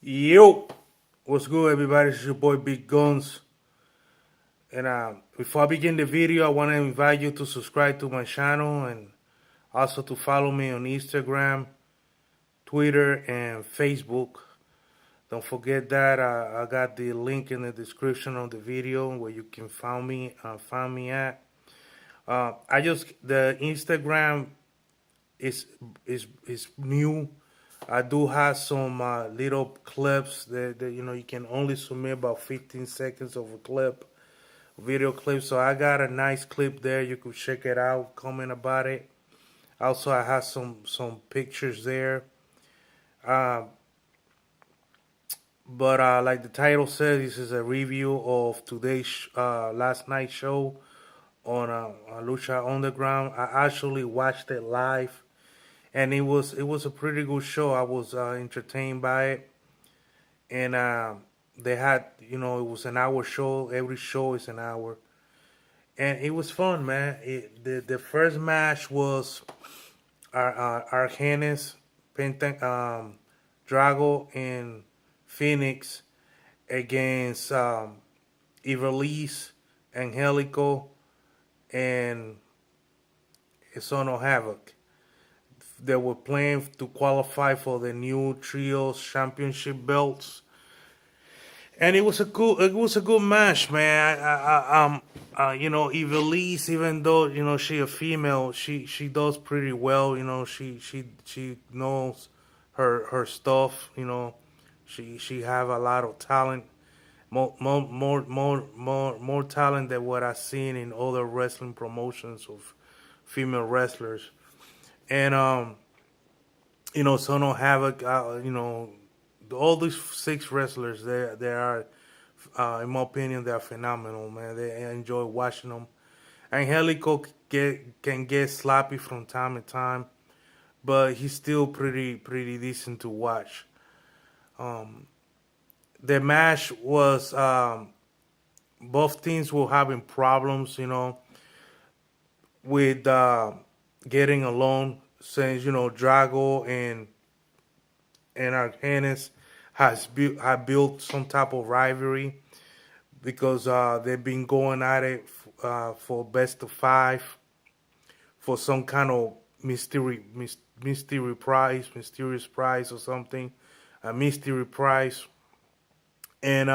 Yo, what's good, everybody? It's your boy Big Guns. And before I begin the video, I want to invite you to subscribe to my channel and also to follow me on Instagram, Twitter, and Facebook. Don't forget that I got the link in the description of the video where you can find me at. The Instagram is new. I do have some little clips that you can only submit about 15 seconds of a video clip. So I got a nice clip there. You could check it out, comment about it. Also, I have some pictures there. Uh, but like the title says, this is a review of today's last night show on Lucha Underground. I actually watched it live, and it was a pretty good show. I was entertained by it, and they had it was an hour show. Every show is an hour, and it was fun, man. The first match was Argenis, Drago, and Phoenix against Ivelisse, Angelico, and Son of Havoc. They were playing to qualify for the new trios championship belts, and it was a good match, man. Ivelisse, even though she a female, she does pretty well. She knows her stuff. She have a lot of talent, more talent than what I've seen in other wrestling promotions of female wrestlers. And Sono Havoc, all these six wrestlers, they are, in my opinion, they're phenomenal, man. I enjoy watching them. Angelico can get sloppy from time to time, but he's still pretty decent to watch. The match was both teams were having problems, with getting along, since Drago and Argenis have built some type of rivalry because they've been going at it for best of five for some kind of mysterious prize or something, a mystery prize, and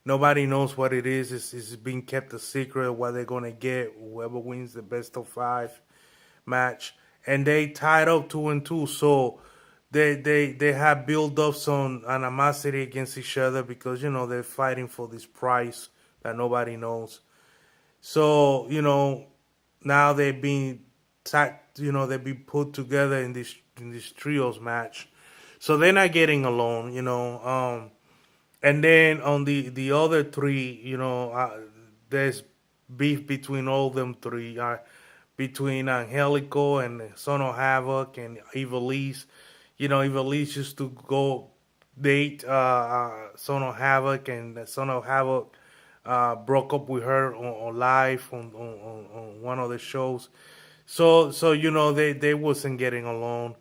nobody knows what it is. It's being kept a secret what they're gonna get. Whoever wins the best of five match, and they tied up 2-2. So they have built up some animosity against each other because they're fighting for this prize that nobody knows. So now they've been they've been put together in this trios match. So they're not getting along. And then on the other three, there's beef between all them three. Between Angelico and Son of Havoc and Ivelisse. Ivelisse used to go date Son of Havoc, and Son of Havoc broke up with her on live on one of the shows. So they wasn't getting along.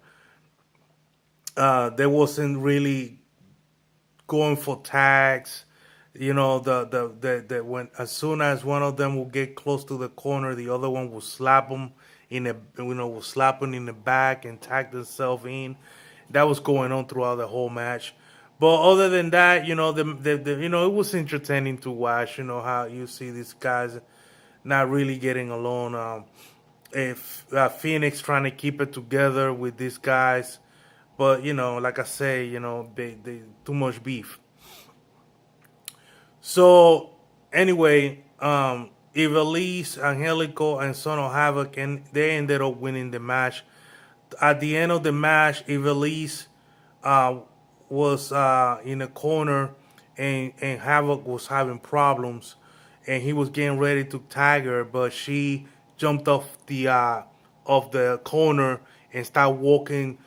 They wasn't really going for tags. The when as soon as one of them will get close to the corner, the other one will slap them will slap them in the back and tag themselves in. That was going on throughout the whole match. But other than that, it was entertaining to watch. How you see these guys not really getting along. If Phoenix trying to keep it together with these guys, but like I say, they too much beef. So anyway, Ivelisse, Angelico, and Son of Havoc, and they ended up winning the match. At the end of the match, Ivelisse was in a corner, and Havoc was having problems, and he was getting ready to tag her, but she jumped off the corner and started walking,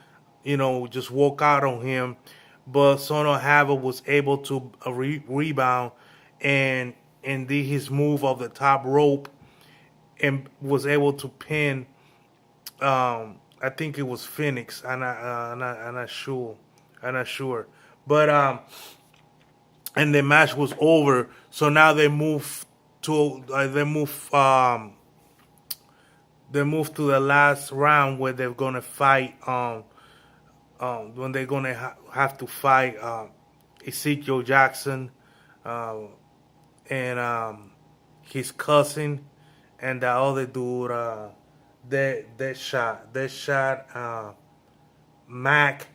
just walk out on him. But Son of Havoc was able to rebound and did his move of the top rope and was able to pin. I think it was Phoenix. I'm not sure. But and the match was over. So now they move to the last round where they're gonna fight. When they're gonna have to fight Ezekiel Jackson uh, and his cousin and the other dude. That shot Mac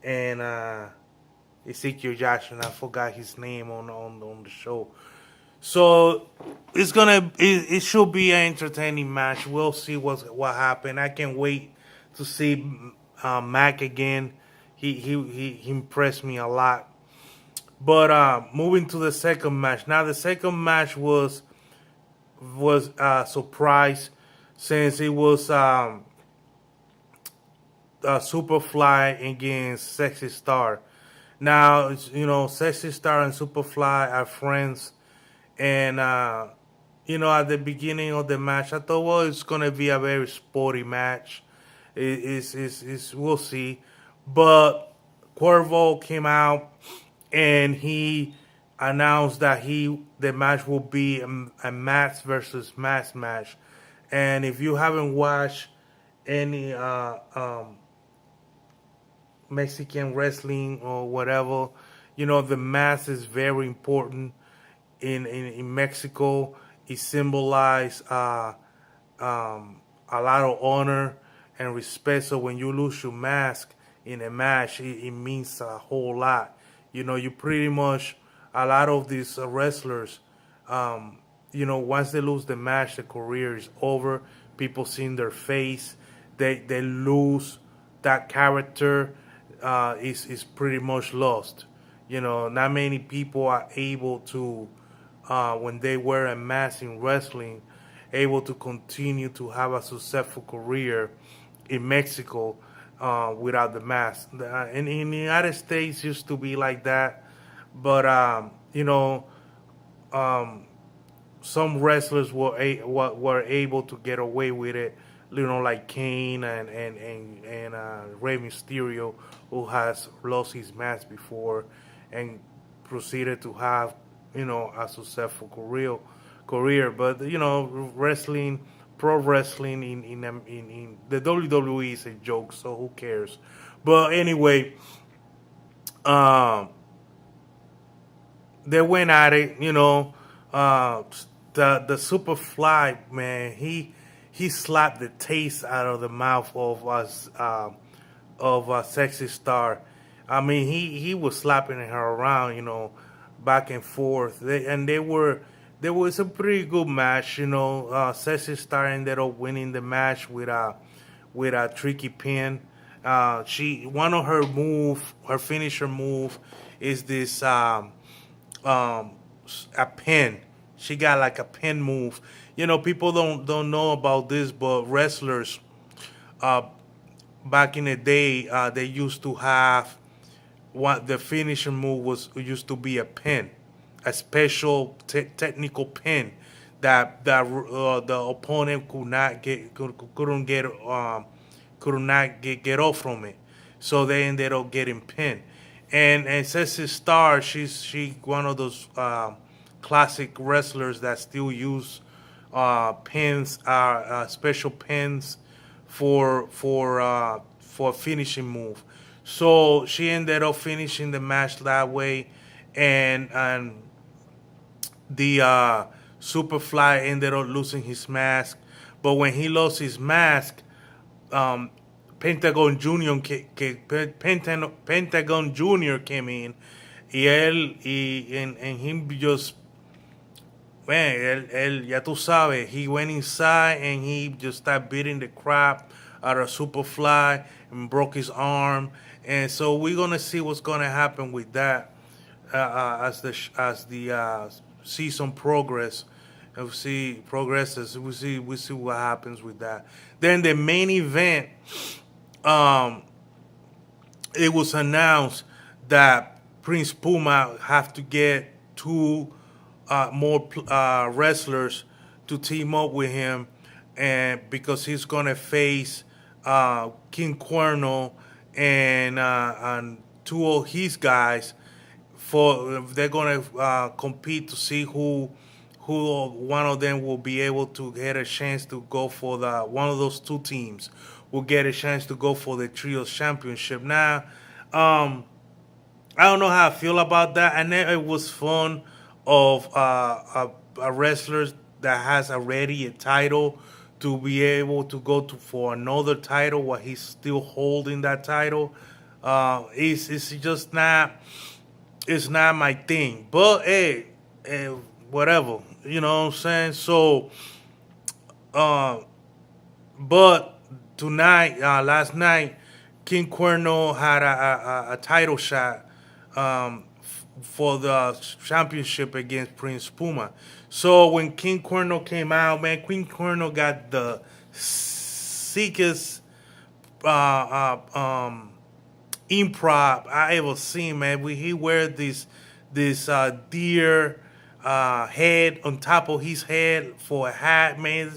and Ezekiel Jackson. I forgot his name on the show. So it should be an entertaining match. We'll see what happened. I can't wait to see Mac again. He impressed me a lot. But moving to the second match. Now the second match was a surprise since it was Superfly against Sexy Star. Now, Sexy Star and Superfly are friends, and at the beginning of the match, I thought, well, it's gonna be a very sporty match. We'll see, but Cuervo came out and he announced that the match will be a mass versus mass match. And if you haven't watched any Mexican wrestling or whatever, the mask is very important in Mexico. It symbolizes a lot of honor and respect. So when you lose your mask in a match, it means a whole lot. You pretty much, a lot of these wrestlers, once they lose the match, the career is over. People see their face, they lose that character. Is pretty much lost. Not many people are able to, when they wear a mask in wrestling, able to continue to have a successful career in Mexico without the mask. In the United States, used to be like that, but some wrestlers were able to get away with it. Like Kane and Rey Mysterio, who has lost his mask before and proceeded to have a successful career. But wrestling, pro wrestling in the WWE is a joke, so who cares? But anyway, they went at it. The Superfly, man, he slapped the taste out of the mouth of us of a Sexy Star. I mean, he was slapping her around, back and forth. There was a pretty good match, Sexy Star ended up winning the match with a tricky pin. One of her finisher move is this a pin. She got like a pin move. People don't know about this, but wrestlers uh, back in the day, they used to have what the finishing move used to be a pin, a special technical pin that the opponent could not get off from it, so they ended up getting pinned. And Ceci Star, she one of those classic wrestlers that still use pins, special pins for finishing move. So she ended up finishing the match that way, and the Superfly ended up losing his mask. But when he lost his mask, um, Pentagon Junior Pentagon Junior came in, and him just, man, ya tú sabes, he went inside and he just started beating the crap out of Superfly and broke his arm. And so we're gonna see what's gonna happen with that as the season progresses. And we see what happens with that. Then the main event, um, it was announced that Prince Puma have to get two more wrestlers to team up with him, and because he's gonna face King Cuerno and two of his guys. for they're gonna compete to see who one of them will be able to get a chance to go for the one of those two teams will get a chance to go for the trios championship. Now, I don't know how I feel about that. I know it was fun of a wrestler that has already a title to be able to go to for another title while he's still holding that title. It's just not it's not my thing. But hey, whatever, you know what I'm saying. So, uh, but tonight, last night, King Cuerno had a title shot for the championship against Prince Puma. So when King Cuerno came out, man, King Cuerno got the sickest improv I ever seen, man. He wear this deer head on top of his head for a hat, man.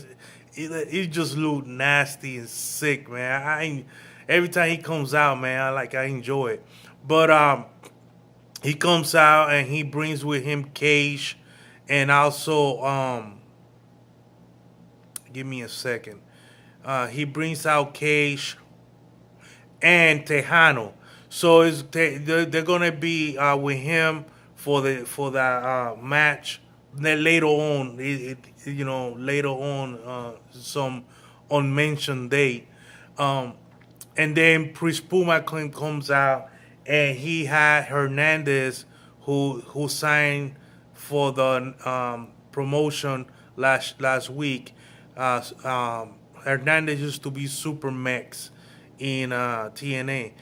It just looked nasty and sick, man. Every time he comes out, man, I enjoy it. But he comes out and he brings with him Cage, and also give me a second. He brings out Cage and Tejano. So they're gonna be with him for that match. Then later on, later on, some unmentioned date, and then Chris Puma comes out, and he had Hernandez who signed for the promotion last week. Hernandez used to be Super Mex in TNA,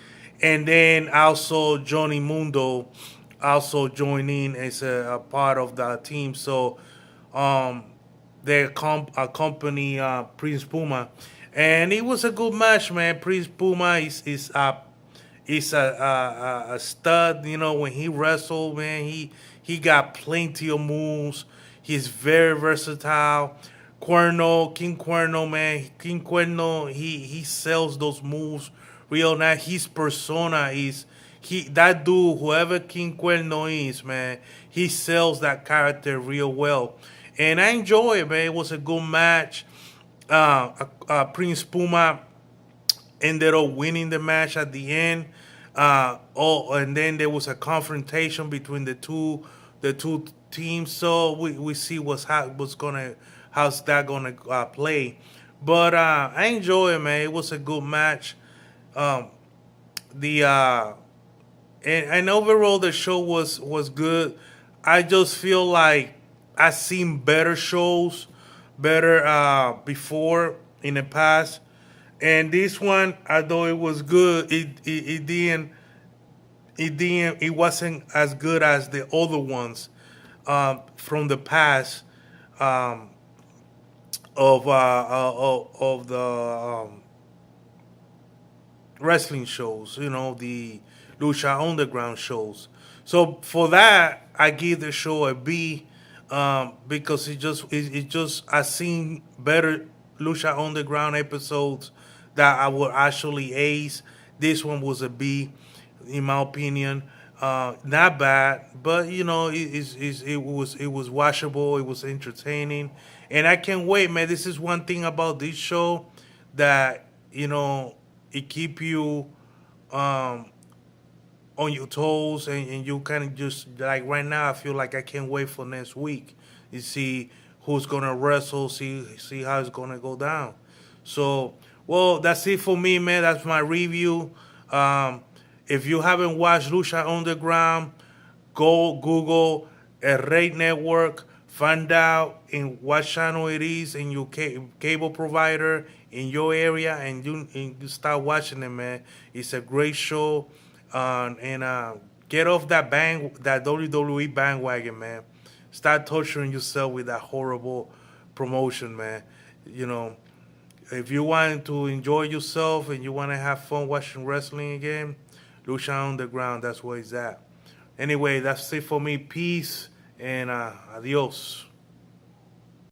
and then also Johnny Mundo also joining as a part of the team. So they accompany Prince Puma, and it was a good match, man. Prince Puma is a stud. You know, when he wrestled, man, he got plenty of moves. He's very versatile. King Cuerno, man, King Cuerno, he sells those moves real nice. His persona is that dude, whoever King Cuerno is, man, he sells that character real well, and I enjoy it, man. It was a good match. Prince Puma ended up winning the match at the end. And then there was a confrontation between the two teams. So we see how's that gonna play. But I enjoy it, man. It was a good match. The and overall the show was good. I just feel like I seen better shows, better before in the past, and this one, although it was good, it wasn't as good as the other ones from the past of the wrestling shows, the Lucha Underground shows. So for that, I give the show a B, because it just I seen better Lucha Underground episodes that I would actually ace. This one was a B, in my opinion. Not bad, but it was watchable. It was entertaining, and I can't wait, man. This is one thing about this show that it keep you on your toes, and you kind of just like right now. I feel like I can't wait for next week. You see who's gonna wrestle, see how it's gonna go down. So, well, that's it for me, man. That's my review. If you haven't watched Lucha Underground, go Google a Raid Network, find out in what channel it is in your cable provider in your area, and you start watching it, man. It's a great show, and get off that WWE bandwagon, man. Start torturing yourself with that horrible promotion, man. If you want to enjoy yourself and you want to have fun watching wrestling again, Lucha Underground, that's where it's at. Anyway, that's it for me. Peace and adios.